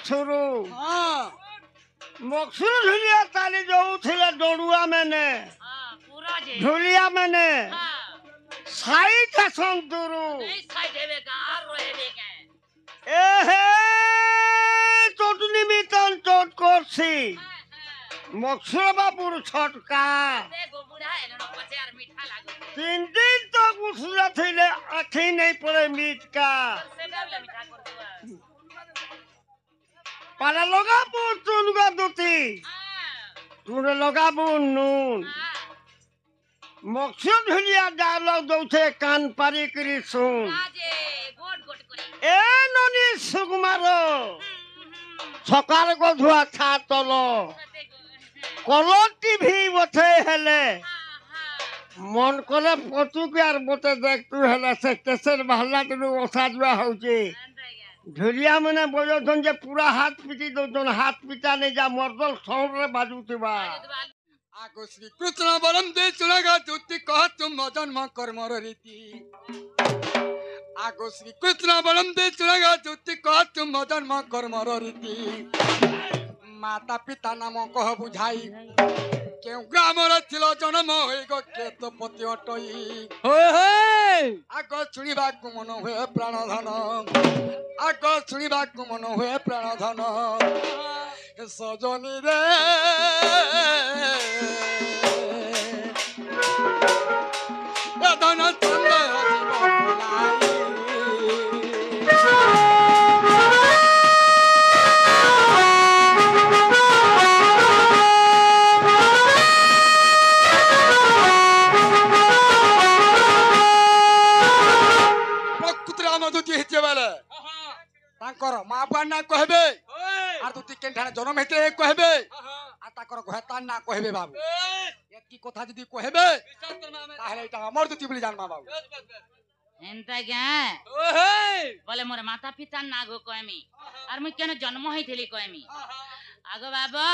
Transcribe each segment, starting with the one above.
ମକ୍ସୁରୁ ହଁ ମକ୍ସୁରୁ ଝୁଲିଆ ତାଲି ଯୋଉଥିଲେ ଡଡୁଆ ମାନେ पूरा जे ଝୁଲିଆ ମାନେ हां ସାଇଟ୍ ଆସନ୍ତୁରୁ नहीं साइड हेबे का आर रहेबे के এহে চটনি মিতন চট করছি মক্সুর বাবুর ছটকা देखो बुढ़ा है न पचे यार मीठा लागो তিন দিন তো গুছলা থইলে আখি নেই পড়ে মিটকা से डबले मीठा कर दुआ পালা লগাবো চুলগা দুটি हां তুলে লগাবো নুন মক্সুর ঝুলিয়া ডায়লগ দৌছে কান পারি করি শুন आजे गोट गोट करे এ ননি সুকুমার সকাল গধুয়া ছা তল কলর টিভি বসে হেলে মন করে পচুকে আর বটে দেখতু হেলে সে কেসের বাহালা তুলু ওষা যুয়া হচ্ছে ঝুলিয়া মানে বলছেন যে পুরা হাত পিটি দৌন হাত পিটা নেই যা মর্দল সৌরে বাজুতিবা आगो श्री कृष्ण बलम दे चुनागा ज्योति कह तुम जन्म कर्मर रीति आगो श्री कृष्ण बलम दे चुनागा ज्योति कह तुम जन्म कर्मर रीति माता पिता नाम कह बुझाई केउ ग्राम थिल जन्म होई गो केत पति अटई आगो सुनिबा को मन हुए प्राण धन आगो सुनिबा को मन हुए प्राण धन सजनी रे धन चंद प्रकृति राम दूती हिचे बेले तांकर माँ बाप ना कहबे आर दूती केनठाने जन्म हेते कहबे आ ताकर घता ना कहबे बाबू एकी कथा जदी कहबे ताहले एटा हमर दूती बोली जानबा बाबू एंता क्या बोले मोर माता पिता नागो कहमी और मुई केन जन्म होइथिली कहमी आगो बाबा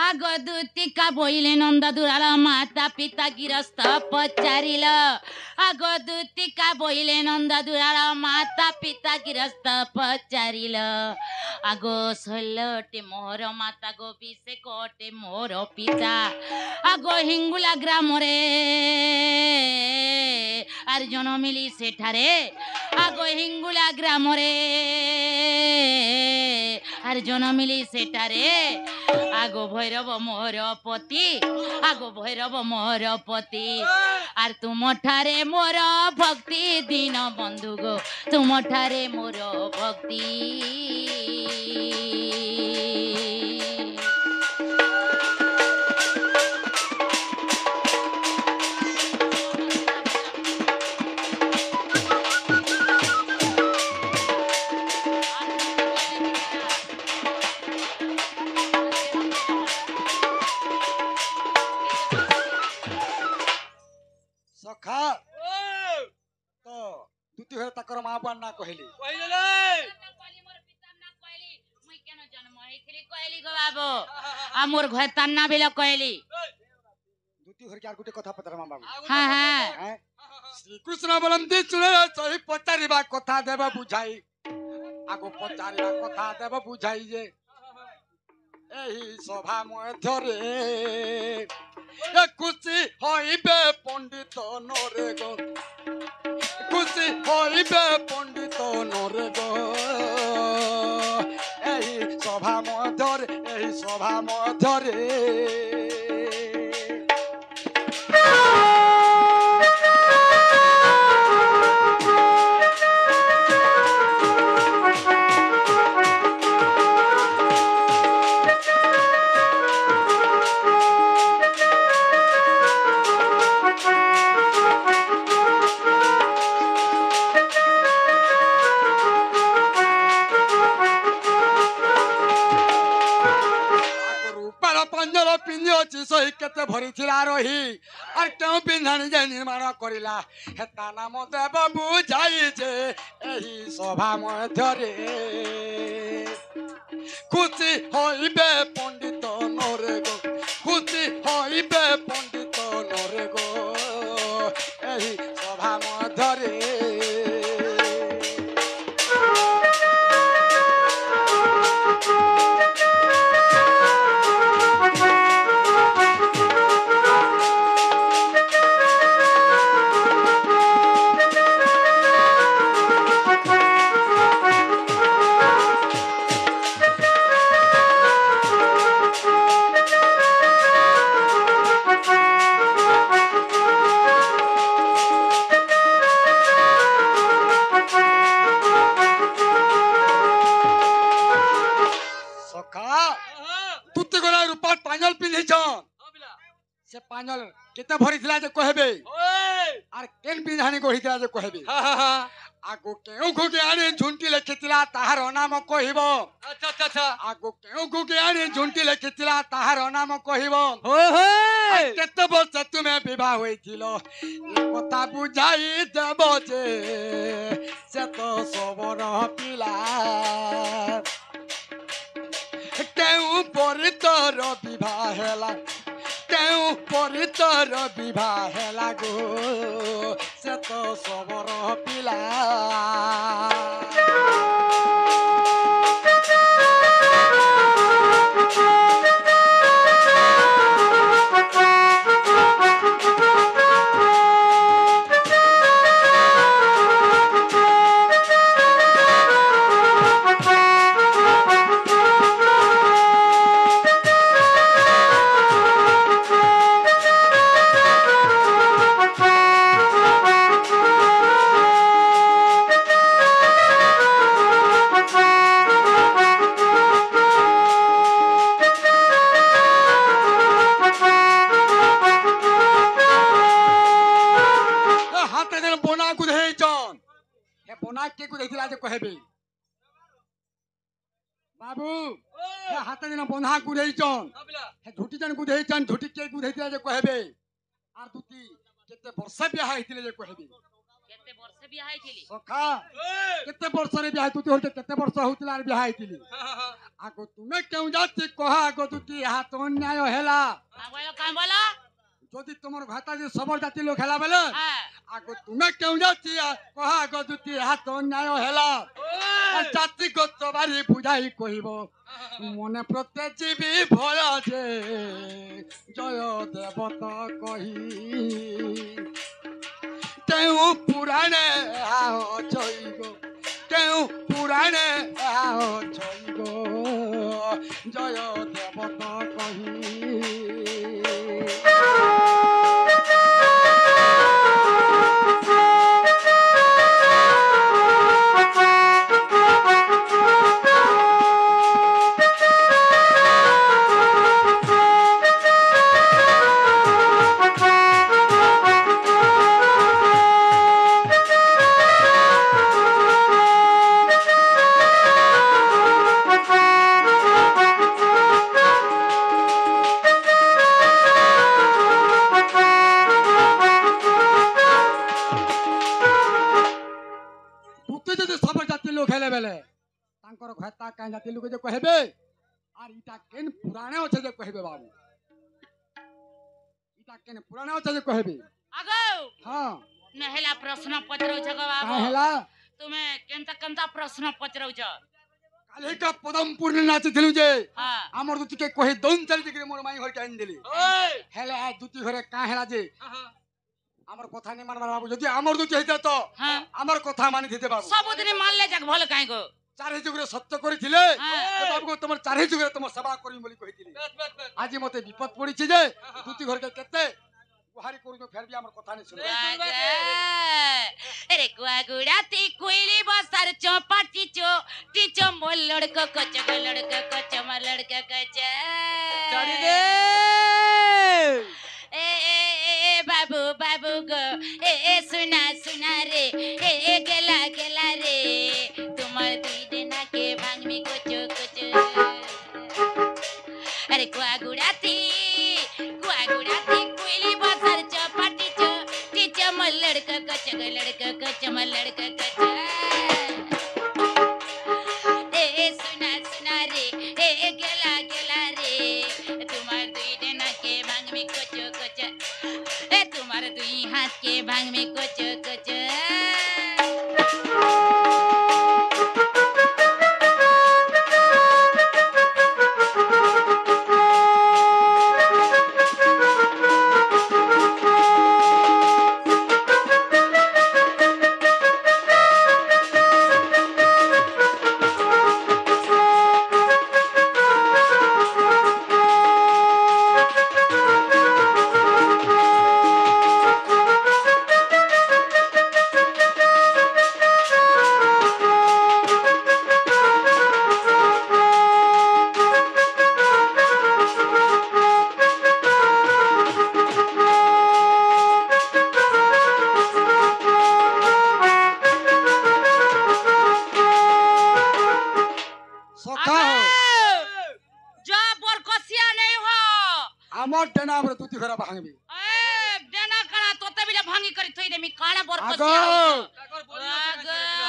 आगो दूतिका बोइले नंदा दुराला माता पिता गिरस्थ पचारिल आगो दूतिका बोइले नंदा दुराला माता पिता गिरस्थ पचारिल आगो सल्लटे मोर माता गो बिसे कोटे मोर पिता आगो हिंगुला ग्राम रे आर जनमिली सेठारे आगो हिंगुला ग्राम रे आर जनमिली सेठारे आगो भैरव मोर पति आगो भैरव मोर पति आर तुम ठारे मोर भक्ति दीन बंधु गो तुम ठारे मोर भक्ति सखा तो दूती होय ताकर माँ बाप ना कहली मोर घर तन्ना बेला कहली दूती होय यार गुटे कथा पतर माँ बाबू हाँ हाँ हैं श्री कृष्ण बलम दे चुने सही पचारिबा कथा देबा बुझाई आगो पचारिबा कथा देबा बुझाई जे एही सभा मध्यरे ए खुशी होइबे पंडित नरे गो खुशी होइबे पंडित नरे गो एही सभा मध्यरे सही केते भरी थिला रही और क्यों पिंधानी जे निर्माण करिला हेता नाम देव बुझाई जे एही सभा मध्यरे खुशी होइबे पंडित नरे गो खुशी होइबे पंडित नरे गो एही सभा मध्यरे पांजल केते भरिथिला जे कहबे आर केन बिधानी गढिथिला जे कहबे आगो केउ गुगे आने झुंटी लेखिथिला ताहार नाम कहिबो अच्छा अच्छा अच्छा आगो केउ गुगे आने झुंटी लेखिथिला ताहार नाम कहिबो होय होय केते वर्ष तुमे विवाह होइथिलो ए कथा बुझाई देबो जे से तो सबर पिला केउ परितर विवाह हेला केउ परितर विवाह हेला गो से तो सबर पिला के को देखिला जे कहबे बाबू हे हाथ दिन बंधा को देइचन हे झुटी जन को देइचन झुटी के को देइला जे कहबे आर दुती केते वर्ष बियाह हितिले जे कहबे केते वर्ष बियाह हितिली सखा केते वर्ष रे बियाह तुती होते केते वर्ष होतिला रे बियाह हितिली आगो तुमे केउ जाति कहा आगो दुती हाथ अन्याय हेला कां बोला যদি তোমার ভাতা যে সবর জাতি লোক হেলা বেলে আগো তুমি কেউ যাচ্ছি কহা আগো দুটি হাত অন্যায় হেলা জাতি গত বাড়ি বুঝাই কহিব মনে প্রত্যেক জীবী ভয় আছে জয় দেবতা কহি কেউ পুরাণে আহ ছইব কেউ পুরাণে আহ ছইব জয় দেবতা কহি घता कहीं जाति लोग जो कहबे और इटा केन पुराने होचे जो कहबे बाबू इटा केन पुराने होचे जो कहबे आगो हां नहेला प्रश्न पचरौ छ गो बाबू काहेला तुमे केनता केनता प्रश्न पचरौ छ काले का पदम पूर्ण नाच दिलु जे हां हमर दुती के कहि दोन चल दिगरे मोर माई होय काइन दिली ओए हेले आ दुती घरे काहेला जे हमर कथा नै मानबार बाबू जदि हमर दुती हेते तो हमर कथा मानि दिते बाबू सब दिन मान ले जाक भल काहे गो चारे जुगरे सत्य करिथिले बाबू को तमर चारे जुगरे तमर सेवा करिम बोली कहिथिले आज मते विपद पड़ी जे दुती घर के केते गुहारी करू जो फेर भी हमर कथा नै सुन अरे कुआ गुड़ाती कोइली बसार चौपाटी चो टीचो मोल लड़को कच गो लड़को कच मर लड़का कच चढ़ी दे ए बाबू बाबू गो ए सुना सुना रे ए गेला गेला रे तुम्हार दुई देना के भांग में कुछ कुछ अरे कुआ गुड़ाती कोइली बसार चौपाटी चो टीचो मोल लड़को कच गो लड़को कच मर लड़का कच ए सुना सुना रे ए गेला गेला रे तुम्हार दुई देना के भांग में कुछ कुछ ए तुम्हारे दुई हाथ के भांग में कुछ कुछ घर भांगबी ए देना करा तोते बिले भांगी करी थई देमी काना बरको आगो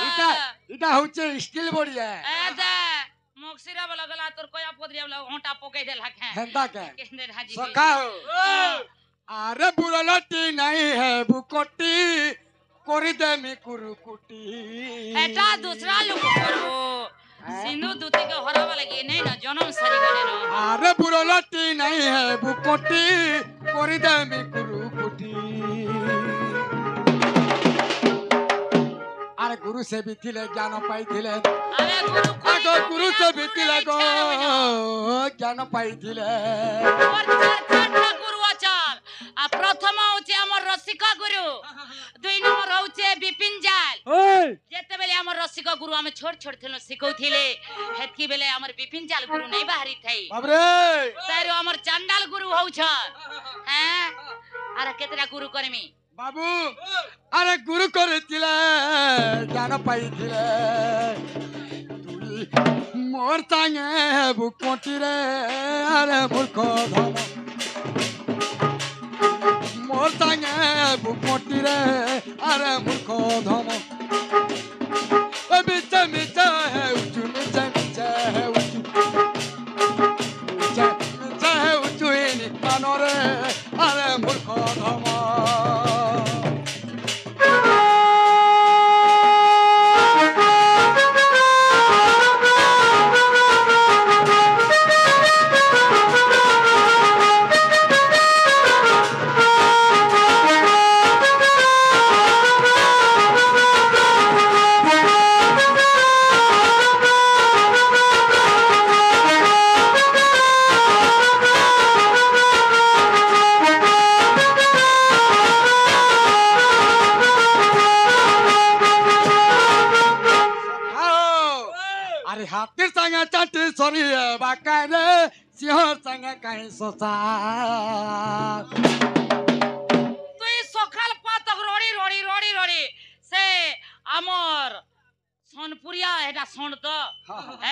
इटा इटा होचे स्टील बॉडी है ए दे मोक्सिरा वाला गला तोर कोया पोदरिया वाला होंटा पोके दे लाखे हेंदा के केंदे हाजी सखा हो अरे बुरलटी नहीं है बुकोटी कोरी दे मी कुरुकुटी एटा दूसरा लोग करो सिंधु दूती के हरावा लगी नहीं ना जन्म सरी गने नो अरे बुरलटी नहीं है बुकोटी कोरी दे मी कुरुकुटी अरे गुरु से भी थिले ज्ञान पाई थिले अरे गुरु आगो गुरु से भी थिले गो ज्ञान पाई थिले और चारटा गुरु आचार आ प्रथम होचे हमर रसिका गुरु दुई नंबर होचे बिपिन जाल जेते बेले हमर रसिका गुरु हमें छोड़ छोड़ थेलो सिखौथिले हेतकी बेले हमर बिपिन जाल गुरु नहीं बाहरी थई बाप रे तारो हमर चंडाल गुरु होछ हैं अरे केतरा गुरु करमी बाबू अरे गुरु करथिले ज्ञान पाइथिले तुई मोर तांगे बुकोटी रे अरे मूर्ख धम मोर तांगे बुकोटी रे अरे मूर्ख धम बिच मिच है उचु मिच है उचु मिच है उचु नी कानरे अरे मूर्ख धम हाथीर संगे चाटी सरी बाकाय रे सिंहर संगे कहीं सोसा তুই সকাল পাতক রড়ি রড়ি রড়ি রড়ি সে আমর সোনপুরিয়া এটা সোন তো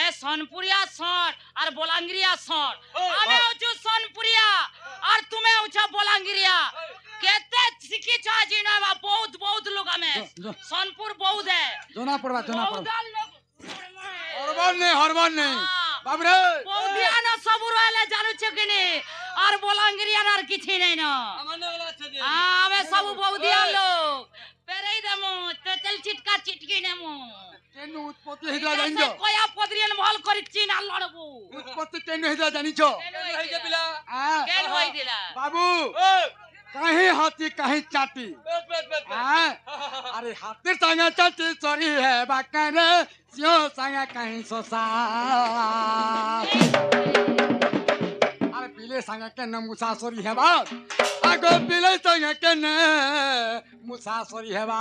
এ সোনপুরিয়া সোন আর বলাঙ্গিরিয়া সোন আমি হচ্ছু সোনপুরিয়া আর তুমি হচ্ছ বলাঙ্গিরিয়া কেতে শিখিছ আজি না বহুত বহুত লোক আমি সোনপুর বহুত है जोना पड़वा बहुत लोग हरबान नहीं बाप रे বৌদিয়া না সব রইলে জানুছ কিনি আর বলাঙ্গিরিয়া আর কিছু নাই না আমি সব বৌদিয়া লোক পেরাই দেমু তেল চিটকা চিটকি নেমু केनु उत्पत्ति हिदा जानिछो কয়া পদরিয়ান মহল করি চিন আর লড়বু उत्पत्ति केनु हिदा जानिछो কেন হই দিলা बाबू कहीं हाथी कहीं चाटी अरे हाथी संगे चाटी सरी है बाकाय रे सिंह संगे कहीं सोसा अरे पीले संगे केन मुसासरी है बा आगो पीले संगे केन मुसासरी है बा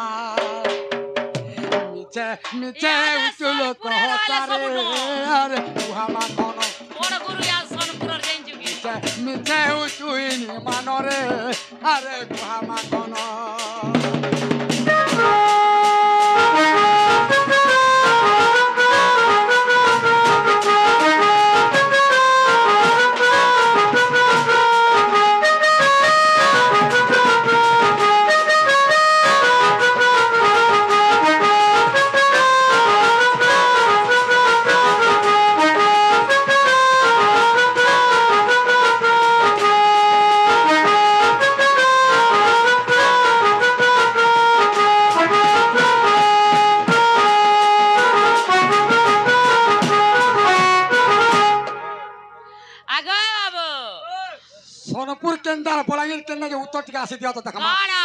मिचे मिचे उचुलो कहता रे अरे उहामा कोनो বড় গুরু ইয়া সোনপুরের রেঞ্জু কি मिचे उचुइनी मानरे अरे उहामा कोनो सोनपुर केंदा बोलांगे केंदा जे उत्तर टिका आसी दिया तो तकमा কাড়া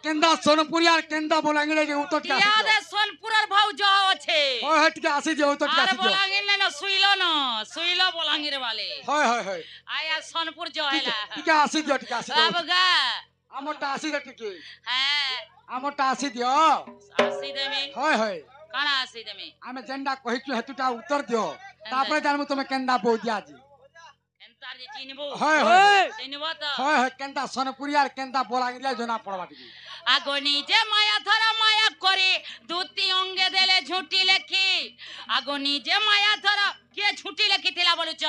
केंदा सोनपुर यार केंदा बोलांगे जे उत्तर टिका দিয়া দে সোনপুরের ভাউ যাও আছে होय हट के आसी दिया उत्तर टिका আর आसी दिया বলাঙ্গির না সুইলো বলাঙ্গির वाले होय होय होय आया सोनपुर जो हैला टिका आसी दिया अब गा आमोटा आसी दे टिके হ্যাঁ आमोटा आसी दियो আসি দেমি होय होय কানা আসি দেমি आमे जेंडा कहिचु हेतुटा उत्तर दियो तापरे जानमु तुमे केंदा बोउ दिया जी এন্তার যে চিনবো होय होय চিনবো তো होय होय केंदा सोनपुर यार केंदा बोलांगे जोना पड़वा टिके আগো নিজে মায়া ধরা মায়া করে দুটি অঙ্গে দেলে ঝুঁটি লেখি আগো নিজে মায়া ধরা কে ঝুঁটি লেখিଥିଲା বলুছ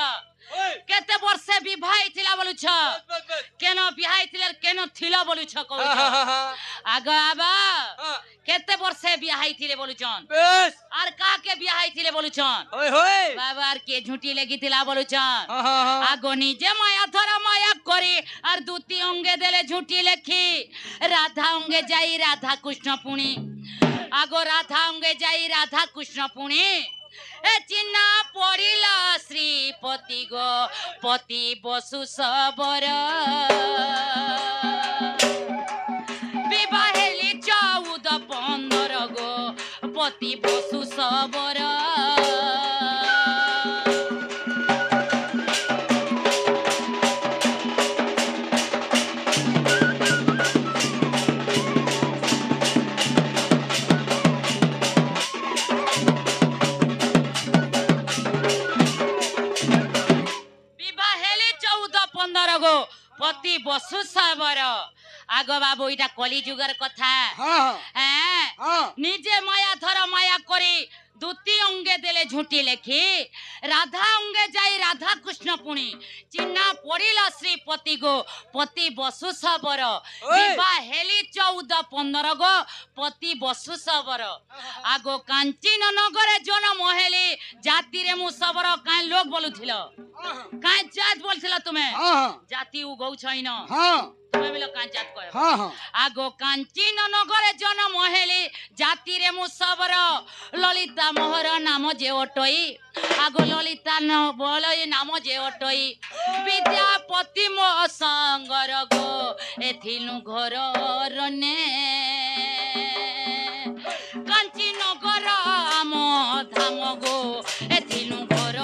কেতে বর্ষে বিবাহ ଥିଲା বলুছ কেন বিহাইছিলে কেন থিল বলুছ কହୁଛ আগ আবা কেতে বর্ষে বিহাইছিলে বলুছন বেশ আর কাকে বিহাইছিলে বলুছন ওই হই বাবা আর কে ঝুঁটি লেগিছিলা বলুছন আগ নিজে মায়া ধরা মায়া করি আর দুতি অঙ্গে দেলে ঝুঁটি লেখি রাধা অঙ্গে যাই রাধা কৃষ্ণ পুনি আগ রাধা অঙ্গে যাই রাধা কৃষ্ণ পুনি এ চিহ্না পড়িলা শ্রীপতি গো পতি বসু সবর বিবাহেলি 14-15 গো পতি বসু সবর পতি বসু সবর আগ বাবু এটা কলি যুগের কথা হ্যাঁ নিজে মায়া ধর মায়া করে দুতি অঙ্গে দেলে ঝুঁটি লেখি রাধা অঙ্গে যাই রাধা কৃষ্ণ পুনি চিহ্না পড়িলা শ্রীপতি গো পতি বসু সবর বিবাহ হেলি 14-15 গো পতি বসু সবর আগ কাঞ্চন নগরে জন্ম হেলি জাতিরে মু সবর কাই লোক বলুছিল কাই জাত বলছিল তুমি জাতি উগৌ ছইন তুমি বলো কাই জাত কয় আগ কাঞ্চন নগরে জন্ম হেলি জাতিরে মু সবর ললিতা মোহর নাম যে অটই আগ ললিতা বলই নাম যে অটই বিদ্যাপতি মো সঙ্গর গো এথিলু ঘর রনে কাঞ্চি নগর আম ধাম গো এথিলু ঘর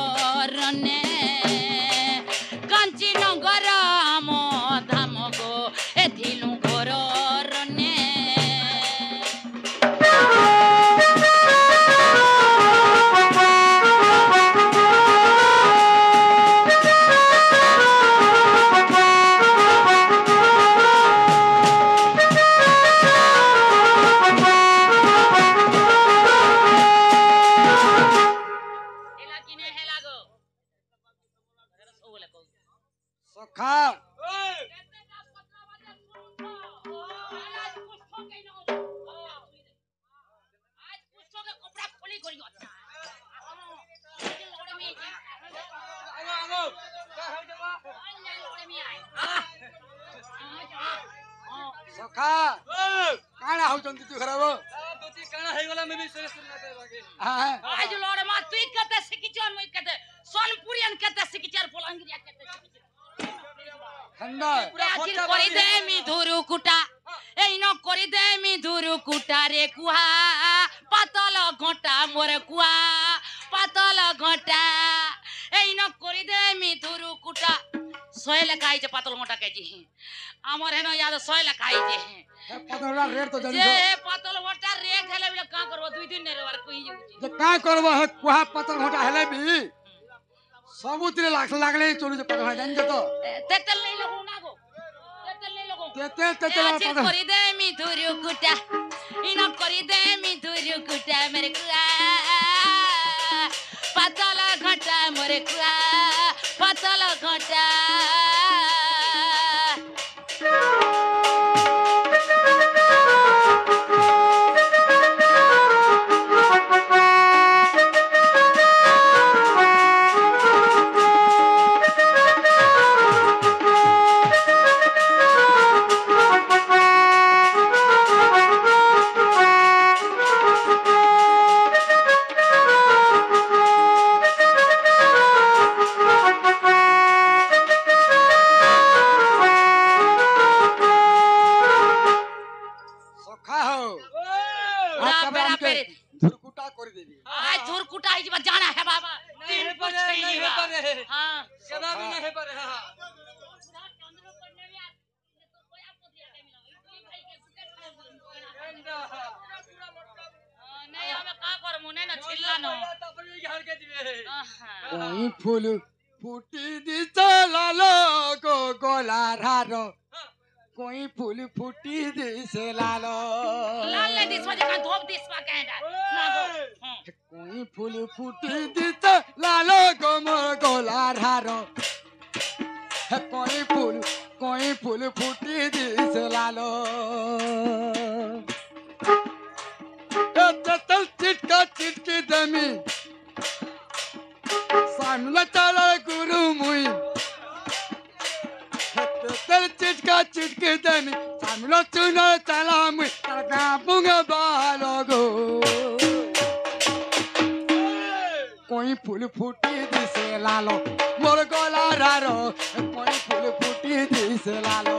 রনে কাঞ্চি নগর আম ধাম গো এথিলু ঘর রনে সখা সখা কাଣା হউচন্তি তুই খরাব দুটি কানা হই গলা মে বি সরে নাতে বাগে আজ লড় মা তুই কতে শিখিছন মই কতে সোনপুরিয়ান কতে শিখিছার পলাঙ্গিরিয়া কতে শিখিছ ঠান্ডা প্রাচীর করি দে মি ধুরু কুটা এই ন করি দে মি ধুরু কুটা রে কুহা পাতল ঘটা মোর কুয়া পাতল ঘটা এই ন করি দে মি ধুরু কুটা 100 লেখা আইছে পাতল ঘটা কেজি আমার হেন ইয়াদ 100 লেখা আইছে পাতলটা রেট তো জানি যে পাতল ঘটা রেট হেলে বিলে কা করব 2 দিন নেরে বার কই যাউছি যে কা করব হে কুহা পাতল ঘটা হেলে বি সমুদ্রে লাগলে চলে যে পাতল জানি তো তেতেল নেই লগো না গো তেতেল নেই লগো তেতেল আচির করি দে মি ধুরু কুটা ইনা করি দে মি ধুরু কুটা মেরে কুয়া পাতল ঘটা মোরে কুয়া পাতল ঘটা ধুরকুটা করে দেবি আজ ধুরকুটা আই যা জানা হে বাবা नहीं है पर नहीं है पर हां केबा भी नहीं है पर हां नहीं हमें का करमु नहीं ना छिल्ला न तब ये घर के दिवे ওই ফুল ফুটি দিছে লালো গো গলার হার কই ফুল ফুটি দিছে লালো लाल ले दिस वजह का धोप दिस पा कहडा ना गो কই ফুল ফুটি দিছে লালো গো মোর গলার হার কই ফুল कोई फूल फूटी दिस लालो चल चिटका चिटकी दमी सामने चला गुरु मुई चल चिटका चिटकी दमी सामने चुना चला मुई चलता पुंगा बालो गो कोई फूल फूटी दिसे लालो मोर गला रारो कोई फूल फूटी दिसे लालो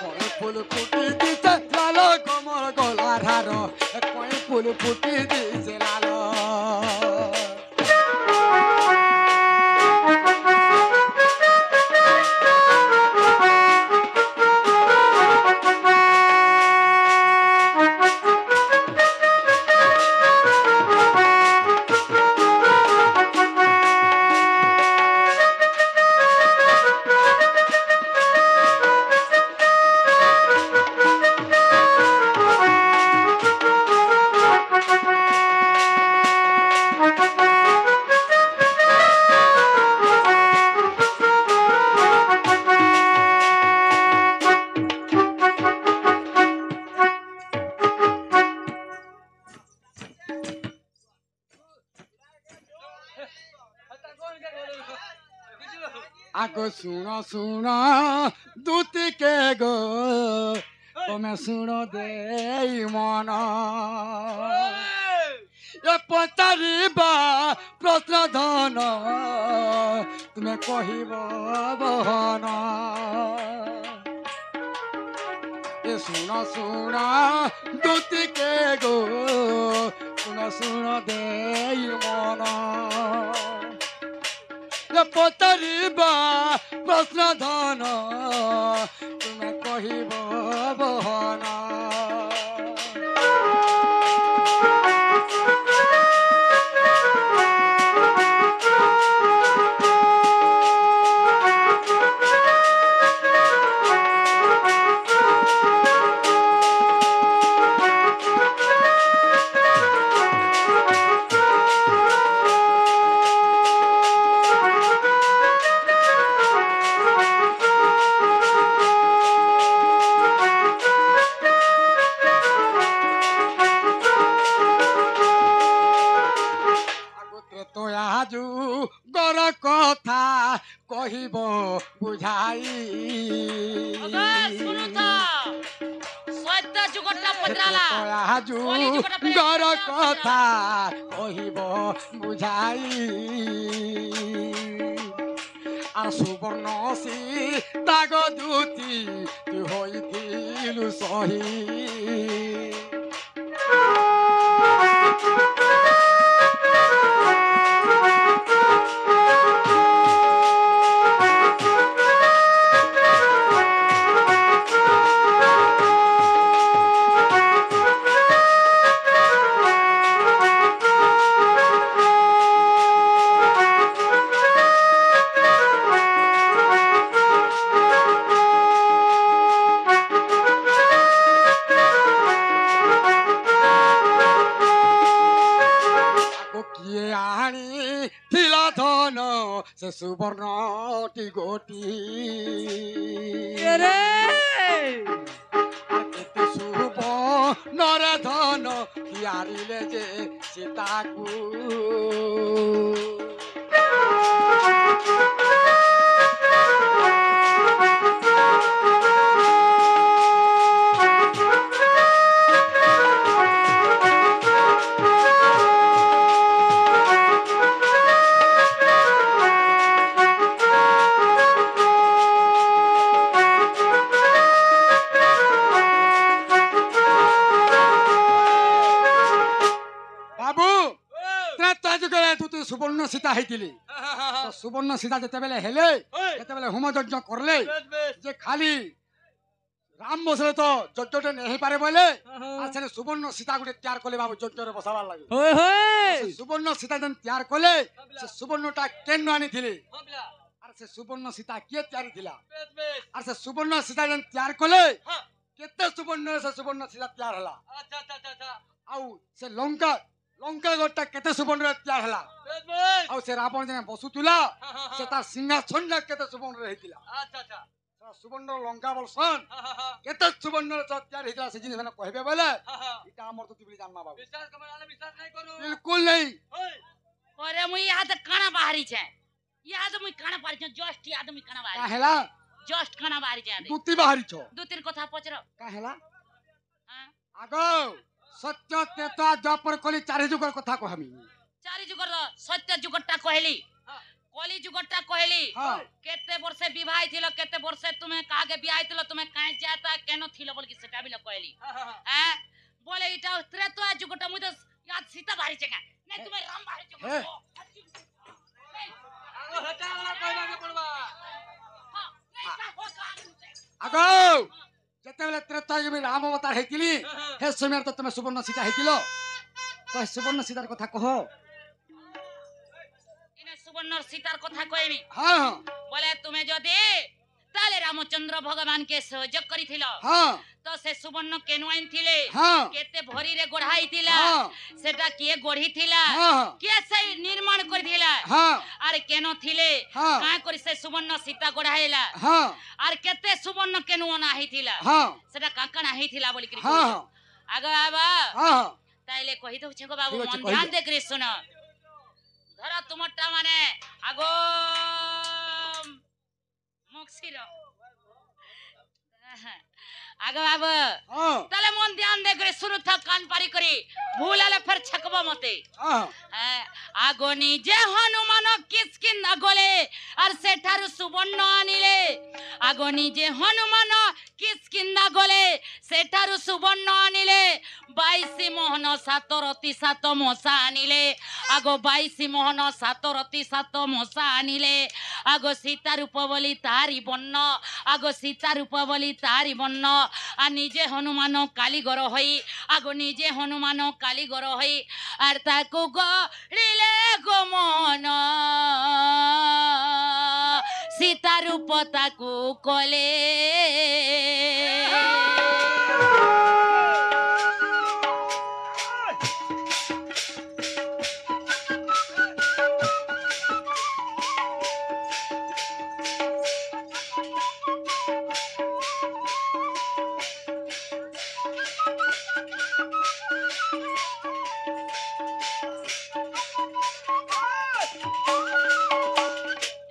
कोई फूल फूटी दिसे लालो को मोर गला रारो कोई फूल फूटी दिसे लालो आगो सुनो सुनो दूती के गो तुम्हें सुनो दे मन ये पचारिबा प्रश्न धन तुम्हें कहिब बहन ये सुनो सुनो दूती के गो तुम्हें सुनो दे मन पचारिबा प्रश्न धन तुम्हें कहिब बहन কথা কহিব বুঝাই যুগর কথা কহিব বুঝাই আর সুবর্ণ সীতাগ দূতি তুই হইতিলু সহি से सुवर्णटी गोटी शुभ नर धन हियारिले जे सीताकू सुवर्ण सीता होती सुवर्ण सीता जिते बेले हेले जिते बेले होम यज्ञ करले जे खाली राम बसले तो यज्ञटे नहीं पारे बोले आसे सुवर्ण सीता गुटे तैयार कले बाबू यज्ञ बसाबार लगे सुवर्ण सीता जन तैयार कले से सुवर्णटा केन आनी थिले आर से सुवर्ण सीता के तैयारी थिला आर से सुवर्ण सीता जन तैयार कले केते सुवर्ण से सुवर्ण सीता तैयार हला आउ से लंका ଲଙ୍କା ଗୋଟା କେତେ ସୁବର୍ଣ୍ଣରେ ତିଆରି ହେଲା বেশ বেশ ଆଉ ସେ ରାବଣ ଯେନେ ବସୁଥିଲା হা, হা, ସେ হা। ତାର ସିଂହାସନଟା କେତେ ସୁବର୍ଣ୍ଣରେ ହେଇଥିଲା আচ্ছা আচ্ছা ସୁବର୍ଣ୍ଣ ଲଙ୍କା ବଲସନ୍ হা, হা, হা। କେତେ ସୁବର୍ଣ୍ଣରେ ତିଆରି ହେଇଥିଲା ସେ ଜିନିଷ ମାନେ କହିବେ ବୋଲେ হা, হা। এটা আমার তো তুমি জানমা বাবু বিশ্বাস কমার আলে বিশ্বাস নাই করু বিলকুল নেই ওই अरे मुई यहाँ काना बाहरी छे यहाँ मुई काना बाहरी छे जस्ट यहाँ मुई काना बाहरी কাহেলা जस्ट काना बाहरी छे দুতি বাহারিছ दो तीन কথা পচর কাহেলা হ্যাঁ আগ সত্য তেতা দ্বাপর কলি চারি যুগর কথা কহামি চারি যুগর সত্য যুগটা কহিলি কলি যুগটা কহিলি হ্যাঁ কেতে বর্ষে বিবাহ ছিল কেতে বর্ষে তুমি কাগে বিবাহ ছিল তুমি কাই যাতা কেন ছিল বলি সেটা বিলে কহিলি হা, হা, হা। হ্যাঁ বলে এটা ত্রেতা যুগটা মুই তো ইয়াদ সীতা বাহরি छे না তুমি রাম বাহরি छे হ্যাঁ। আগো হেটা वाला কইবাকে পড়বা আগ যেতেবেলে ত্রেতা যুগে রাম অবতার হইতিলি হা, হা। হে সময় তো তুমি সুবর্ণ সীতা হইতিল তো সুবর্ণ সীতার কথা কহ ইনে সুবর্ণর সীতার কথা কইবি হ্যাঁ হ্যাঁ বলে তুমি যদি তাহলে রামচন্দ্র ভগবানকে সহযোগ করিছিল হ্যাঁ তো সে সুবর্ণ কেন আইনଥିଲେ হ্যাঁ কেতে ভরিরে গড়াইଥିଲା হ্যাঁ সেটা কিয়ে গড়িଥିଲା হ্যাঁ কিয়ে সেই নির্মাণ করিଥିଲା হ্যাঁ আর কেন থিলে হ্যাঁ কাঁ করি সে সুবর্ণ সীতা গড়াইলা হ্যাঁ আর কেতে সুবর্ণ কেন অনা হইଥିଲା হ্যাঁ সেটা কাকনা হইଥିଲା বলি করি হ্যাঁ আগ বাবা হ্যাঁ তাইলে কহি দউছে গো বাবু ঠিক আছে, মন কহি ধ্যান দে। দে করে শুন ধর তোমারটা মানে আগো মুখছির আগে বাবু হ্যাঁ তাহলে মন ধ্যান দে করে শুরু থাক কান পারি করি ভুল হলে ফের ছাকবো মতে হ্যাঁ আগো নিজে হনুমান কিসকিন্দা গলে আর সেঠারু সুবর্ণ আনিলে আগো নিজে হনুমান কিসকিন্দা গলে সেঠারু সুবর্ণ আনিলে 22 মোহন 7 রতি 7 মশা আনিলে আগো 22 মোহন 7 রতি 7 মশা আনিলে আগো সীতা রূপ বলি তারি বন্য আগো সীতা রূপ বলি তারি বন্য আর নিজে হনুমান কালীগর হই আগো নিজে হনুমান কালীগর হই আর তাকু গড়িলে গো মন সীতা রূপ তাকু কলে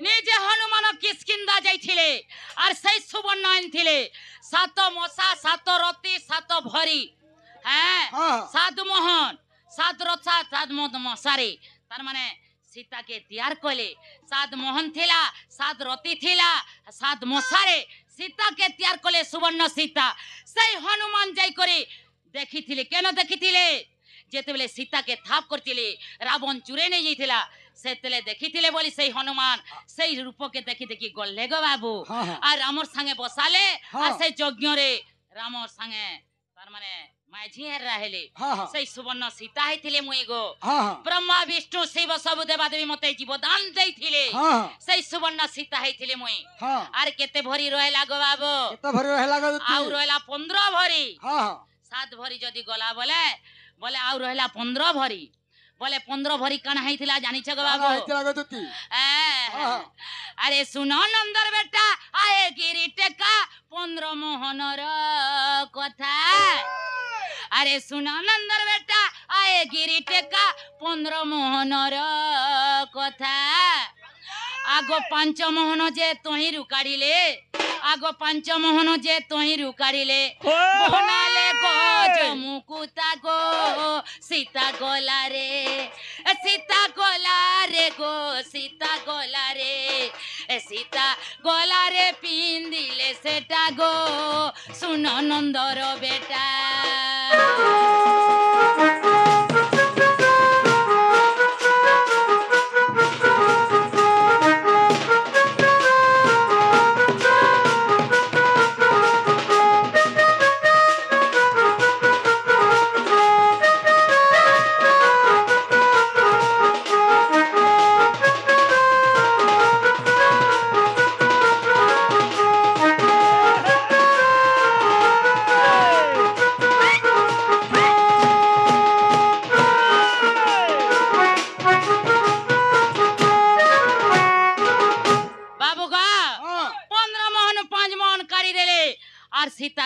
নিজে হনুমান কিসকিন্দা যাইছিলে আর সেই সুবর্ণ আনছিলে 7 মশা 7 রতি 7 ভরি হ্যাঁ হ্যাঁ 7 মোহন 7 রথা 7 মশারে তার মানে সীতাকে তৈয়ার কলে 7 মোহন থিলা 7 রতি থিলা 7 মশারে সীতাকে তৈয়ার কলে সুবর্ণ সীতা সেই হনুমান যাই করে দেখিଥିଲେ কেন দেখিଥିଲେ যেতেবেলে সীতাকে থাপ করছিলে রাবণ চুরে নিয়ে যাইଥିଲା সেতেলে দেখিଥିଲେ বলি সেই হনুমান সেই রূপকে দেখি দেখি গলে গো বাবু হ্যাঁ হ্যাঁ আর রামর সঙ্গে বসালে আর হ্যাঁ। সেই যজ্ঞরে রামর সঙ্গে তার মানে মাঝি হেরাহেলে হ্যাঁ হ্যাঁ সেই সুবর্ণ সীতা হইଥିଲେ মুই গো হ্যাঁ হ্যাঁ ব্রহ্মা বিষ্ণু শিব সবু দেবাদেবী মতে জীবদান দেইଥିଲେ হ্যাঁ সেই সুবর্ণ সীতা হইଥିଲେ মুই হ্যাঁ আর কেতে ভরি রহিলা গো বাবু এত ভরি রহিলা গো আউ রহিলা 15 ভরি হ্যাঁ হ্যাঁ 7 ভরি যদি গলা বলে বলে আউ রহিলা 15 ভরি বলে 15 ভরি কানা হইଥିଲା জানিছ গো বাবু হইতিলা গো দুতি হ্যাঁ। আরে শুনো নন্দর বেটা আয়ে গিরি টেকা 15 মোহনর কথা আরে শুনো নন্দর বেটা আয়ে গিরি টেকা 15 মোহনর কথা আগো 5 মোহন যে তহিরু কাঢ়িলে আগো 5 মোহন যে তহিরু কাঢ়িলে বনালে গো জমুকুতা গো সীতা গলা রে সীতা গলা রে গো সীতা গলা রে সীতা গলা রে পিন্দিলে সেটা গো শুনো নন্দর বেটা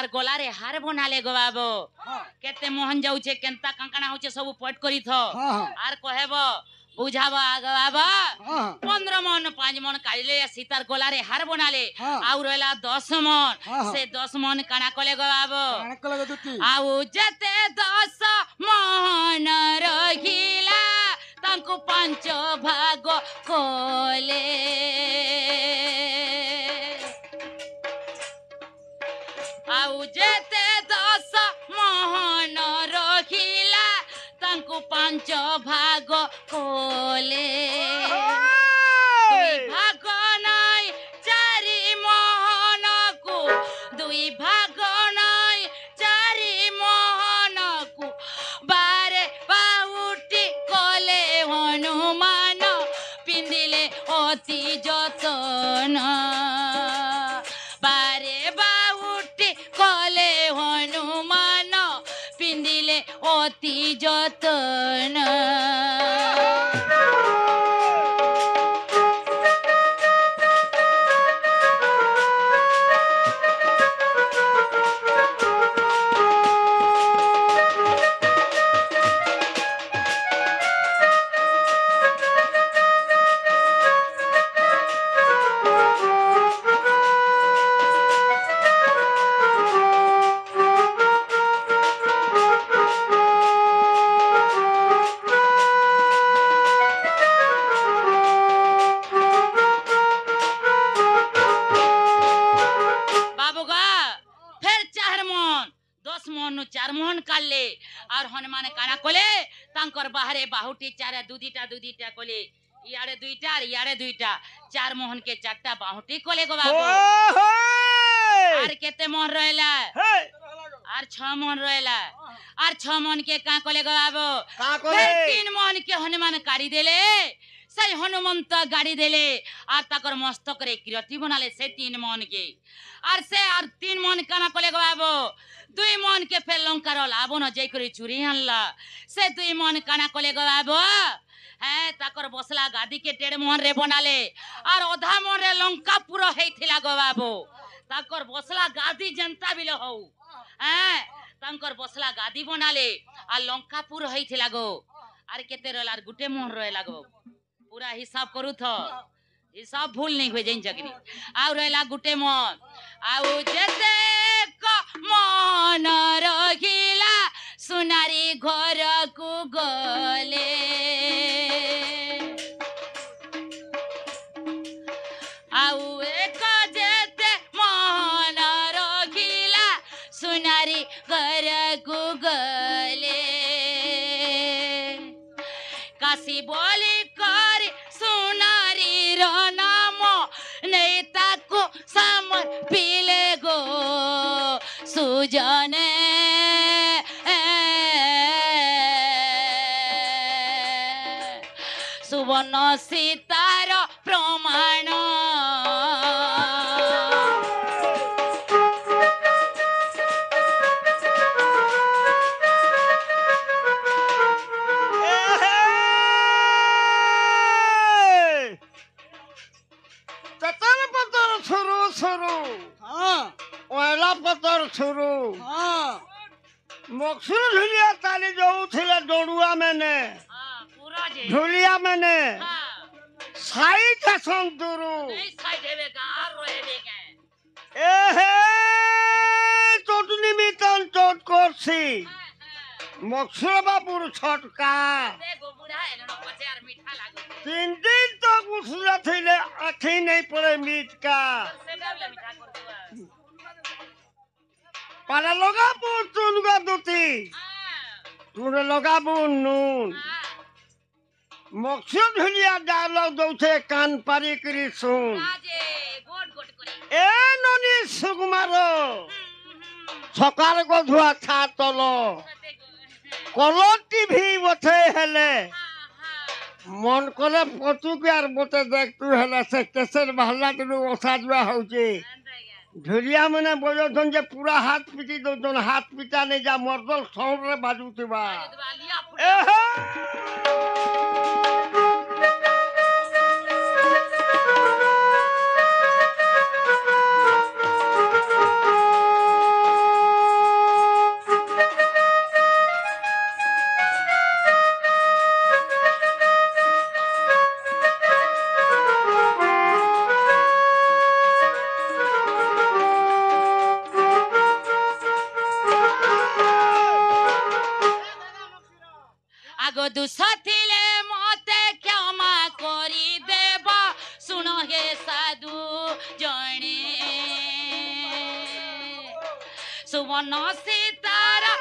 सीतार गोलारे हार बनाले गो बाबू हाँ केते मोहन जाउछे केनता कंकणा होचे सब पट करी थो हाँ आर कहबो बुझाबो आग बाबा हाँ 15 मन 5 मन काढले सीतार गोलारे हार बनाले हाँ। आउ रहला 10 मन हाँ। से 10 मन काना कले गो बाबू कणक लगे दुती आउ जते 10 मन रहिला तांकु पांच भाग कोले आउ जेते 10 मोहन रहिला तांकु पांच भाग कोले दुई भाग नाई चारि मोहन को दुई भाग नाई चारि मोहन को बारे बाउटी कोले हनुमान पिंदिले अति जतन बारे बाउटी कोले हनुमान पिंदिले अति जतन बाबूगा फिर 4 मन 10 मन नु 4 मन काले और हनुमान काना कोले तांकर बाहरे बाहुटी चारे दुदीटा कोले इयाड़े दुईटा और इयाड़े दुईटा 4 मोहन के 4टा बाहुटी कोले गो बाबू और केते मोहन रहला और 6 मोहन रहला और 6 मोहन के का कोले गो बाबू का कोले? फिर 3 मोहन के हनुमान काढ़ी देले सही हनुमंत गाड़ी देले और ताकर मस्तक रे किरती बनाले से 3 मोहन के और से और 3 मोहन काना कोले गो बाबू 2 मोहन के फेर लंकार लाबन जई करी चुरी आनला से 2 मोहन काना कोले गो बाबू है ताकर बसला गादी के 1.5 मोहन रे बनाले और आधा मोहन रे लंकापुर हेथिला गो बाबू ताकर बसला गादी जनता बिले हौ हैं तांकर बसला गादी बनाले आ लंकापुर हेथिला गो आर केते रहला आर गुटे मोहन रहला गो पूरा हिसाब करू थो हिसाब भूल नहीं हुए जैन जगरी आउ रहला गुटे मोहन आउ जेते को मन रहिला सुनारी घर को गले आउ एक जेते मन रहिला सुनारी घर को गले काशी बोली कर सुनारी रो नाम नहीं ताको समर्पिले गो सुजने सुवर्ण सीतार प्रमाण चतर पतर शुरू हाँ ओला पतर शुरू हाँ मकसूद झुलिया ताली जो थिले डोडुआ मैंने हाँ पूरा जे झुलिया मैंने हाँ साई का संतुरु नहीं साइड हेवे का आर रोहेवे के एहे चोटनी मितन चोट कोसी मकसूद बाबूर छटका देखो बुढ़ा एनो पचे आर मीठा लागो 3 दिन तक उसला थिले आखी नहीं पड़े मीट का से डाबला मीठा कर दो पाला लगा पुर तुनगा दुती हां तुने लगा बुन नून मकसूद झुलिया डायलॉग दौथे कान पारी करी सुन आजे गोट गोट करी ए ननी सुकुमारो सकाल को धुआ खा तलो कलो टीवी बथे हेले मन करे पतु के आर बते देख तू हेले से केसर बहला तू ओसा जुआ होची झुलिया मने बोलो जन जे पूरा हाथ पिटी दो जन हाथ पिटा नहीं जा मर्दल सौर रे बाजू तिबा आगो दुसथिले मते क्षमा करी देबा सुनो हे साधु जणे सुवर्ण सीतारा